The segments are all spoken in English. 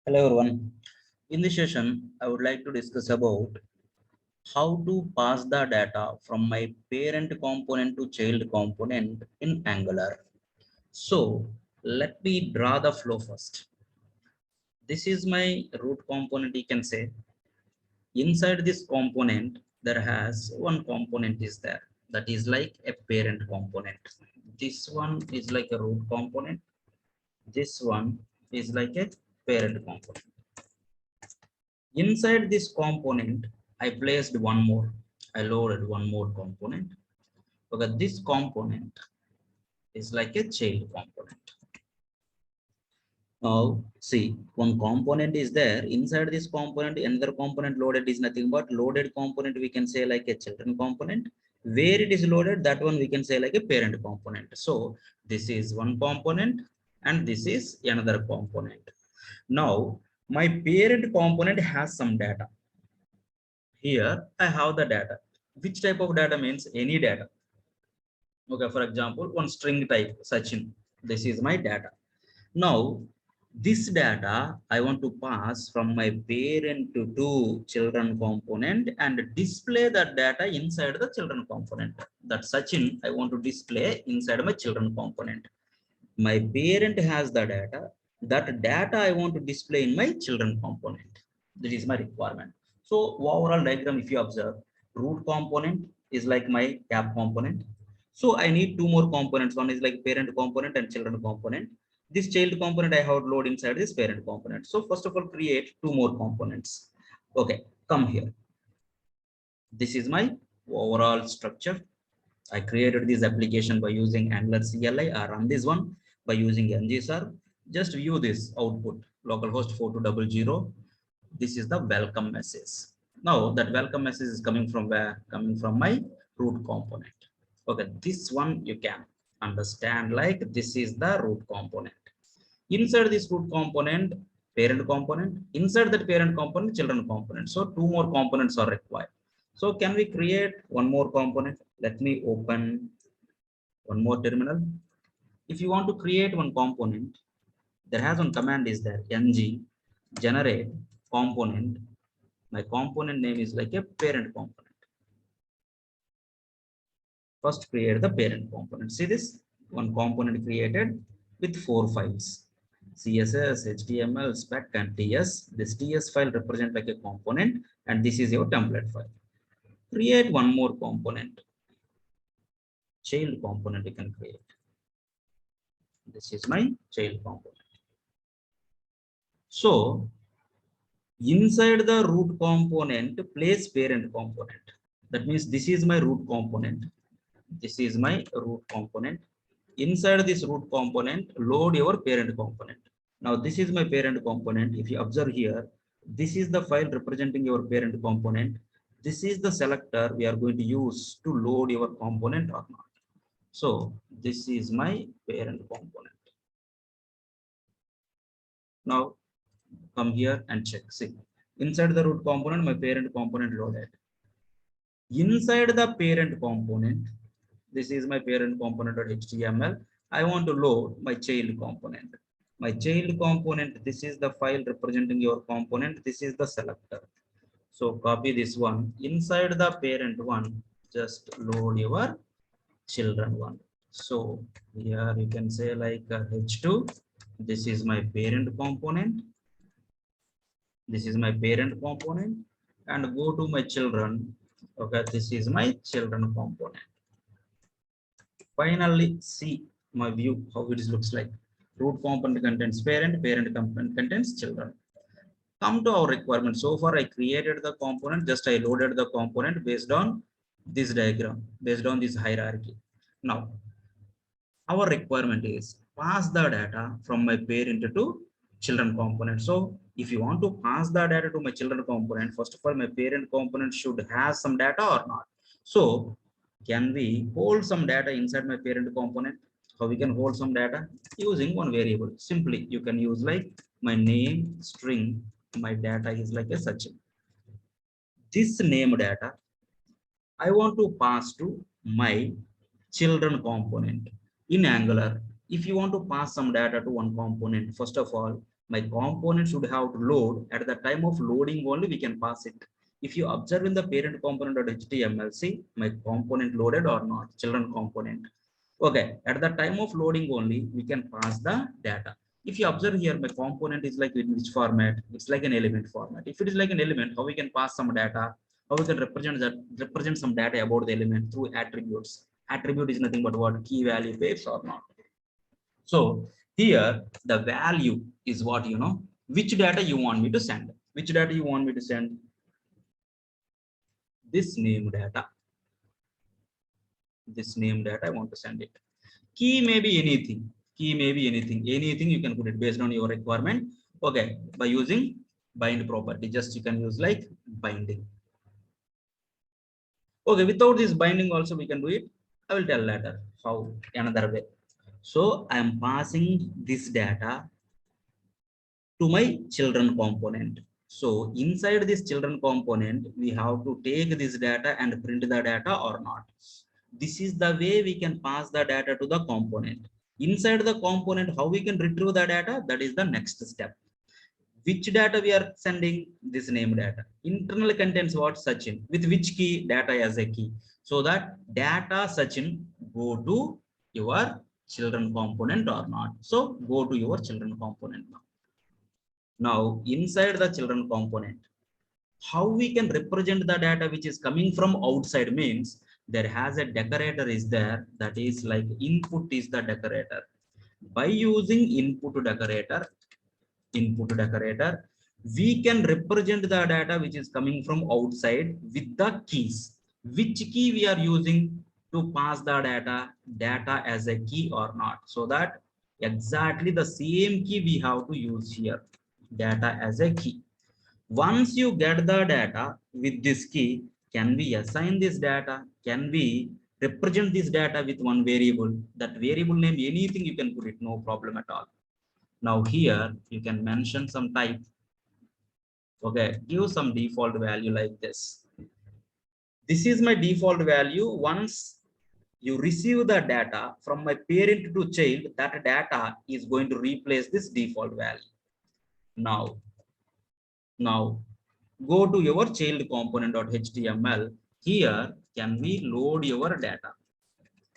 Hello everyone. In this session, I would like to discuss about how to pass the data from my parent component to child component in Angular. So let me draw the flow first. This is my root component, you can say. Inside this component, there has one component is there. That is like a parent component. This one is like a root component. This one is like a parent component. Inside this component, I placed one more. I loaded one more component because this component is like a child component. Now, see, one component is there. Inside this component, another component loaded is nothing but loaded component. We can say like a children component. Where it is loaded, that one we can say like a parent component. So this is one component and this is another component. Now, my parent component has some data. Here I have the data. Which type of data means any data. Okay, for example, one string type Sachin. This is my data. Now, this data I want to pass from my parent to children component and display that data inside the children component. That Sachin I want to display inside my children component. My parent has the data. That data I want to display in my children component. That is my requirement. So overall diagram, if you observe, root component is like my app component. So I need two more components. One is like parent component and children component. This child component I have load inside this parent component. So first of all, create two more components. Okay, come here. This is my overall structure. I created this application by using Angular CLI. I run this one by using ngServe. Just view this output, localhost 4200. This is the welcome message. Now that welcome message is coming from where? Coming from my root component. Okay, this one you can understand like this is the root component. Inside this root component, parent component. Inside that parent component, children component. So two more components are required. So can we create one more component? Let me open one more terminal. If you want to create one component, there has one command is there, ng generate component. My component name is like a parent component. First create the parent component. See this one component created with 4 files. CSS, HTML, spec, and TS. This TS file represent like a component, and this is your template file. Create one more component. Child component you can create. This is my child component. So inside the root component, place parent component. That means this is my root component. This is my root component. Inside this root component, load your parent component. Now this is my parent component. If you observe here, this is the file representing your parent component. This is the selector we are going to use to load your component or not. So this is my parent component. Now come here and check. See, inside the root component, my parent component loaded. Inside the parent component, this is my parent component.html. I want to load my child component. My child component, this is the file representing your component. This is the selector. So copy this one. Inside the parent one, just load your children one. So here you can say like h2. This is my parent component. This is my parent component, and go to my children. Okay, this is my children component. Finally, see my view how it looks like. Root component contains parent, parent component contains children. Come to our requirement. So far, I created the component, just I loaded the component based on this diagram, based on this hierarchy. Now, our requirement is pass the data from my parent to children component. So if you want to pass the data to my children component, first of all, my parent component should have some data or not. So can we hold some data inside my parent component? How we can hold some data? Using one variable. Simply you can use like my name string. My data is like a such. This name data I want to pass to my children component in Angular. If you want to pass some data to one component, first of all, My component should have to load. At the time of loading only we can pass it. If you observe in the parent component.html, see my component loaded or not, children component. Okay, at the time of loading only we can pass the data. If you observe here, my component is like in which format? It's like an element format. If it is like an element, how we can pass some data? How we can represent some data about the element through attributes? Attribute is nothing but what? Key value pairs or not. So here the value is what, which data you want me to send. Which data you want me to send? This name data. This name data I want to send it. Key may be anything. Key may be anything. Anything you can put it based on your requirement. Okay, by using bind property, just you can use like binding. Okay, without this binding also we can do it. I will tell later how, another way. So I am passing this data to my children component. So inside this children component, we have to take this data and print the data or not. This is the way we can pass the data to the component. Inside the component, how we can retrieve the data? That is the next step. Which data we are sending? This name data. Internal contains what? Sachin. With which key? Data as a key. So that data Sachin go to your children component or not. So go to your children component now. Now inside the children component, how we can represent the data which is coming from outside means there has a decorator is there, that is like input is the decorator. By using input decorator, we can represent the data which is coming from outside with the keys. Which key we are using to pass the data as a key or not? So that exactly the same key we have to use here, data as a key. Once you get the data with this key, can we assign this data? Can we represent this data with one variable? That variable name, anything you can put it, no problem at all. Now here you can mention some type. Okay, give some default value like this. This is my default value. Once you receive the data from my parent to child, that data is going to replace this default value. Now go to your child component.html. Here can we load your data?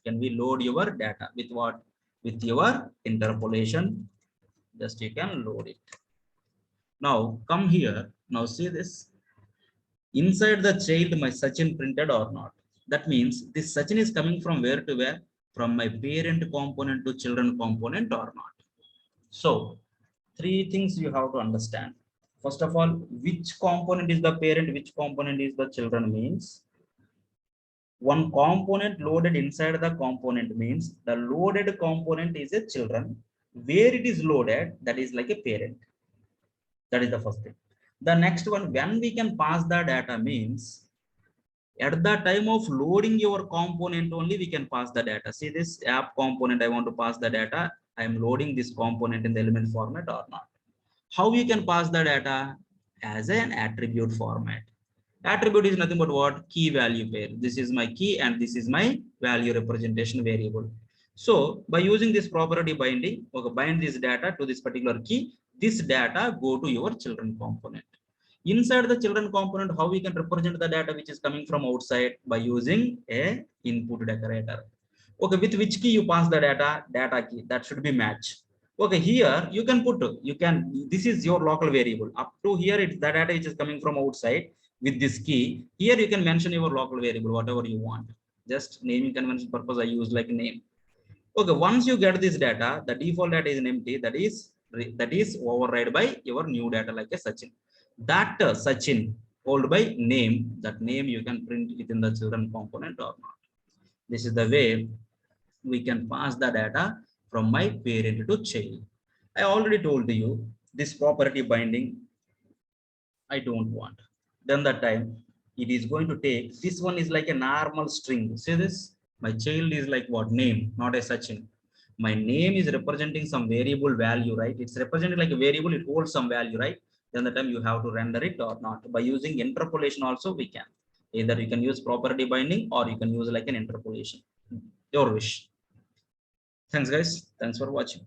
Can we load your data with what? With your interpolation. Just you can load it. Now come here. Now see this. Inside the child, my Sachin printed or not? That means this Sachin is coming from where to where? From my parent component to children component or not? So three things you have to understand. First of all, which component is the parent, which component is the children means one component loaded inside the component means the loaded component is a children. Where it is loaded, that is like a parent. That is the first thing. The next one, when we can pass the data means at the time of loading your component only we can pass the data. See this app component, I want to pass the data. I am loading this component in the element format or not. How you can pass the data? As an attribute format. Attribute is nothing but what? Key value pair. This is my key and this is my value representation variable. So by using this property binding, okay, bind this data to this particular key. This data go to your children component. Inside the children component, how we can represent the data which is coming from outside? By using a input decorator. Okay, with which key you pass the data? Data key. That should be match. Okay, here you can put, this is your local variable. Up to here, it's the data which is coming from outside with this key. Here you can mention your local variable, whatever you want. Just naming convention purpose, I use like name. Okay, once you get this data, the default data is an empty, that is override by your new data like a Sachin. That Sachin called by name, that name you can print within the children component or not. This is the way we can pass the data from my parent to child. I already told you this property binding I don't want. Then that time it is going to take, this one is like a normal string. See this? My child is like what? Name, not a Sachin. My name is representing some variable value, right? It's representing like a variable, it holds some value, right? Then the time you have to render it or not. By using interpolation also we can. Either you can use property binding or you can use like an interpolation. Your wish. Thanks guys. Thanks for watching.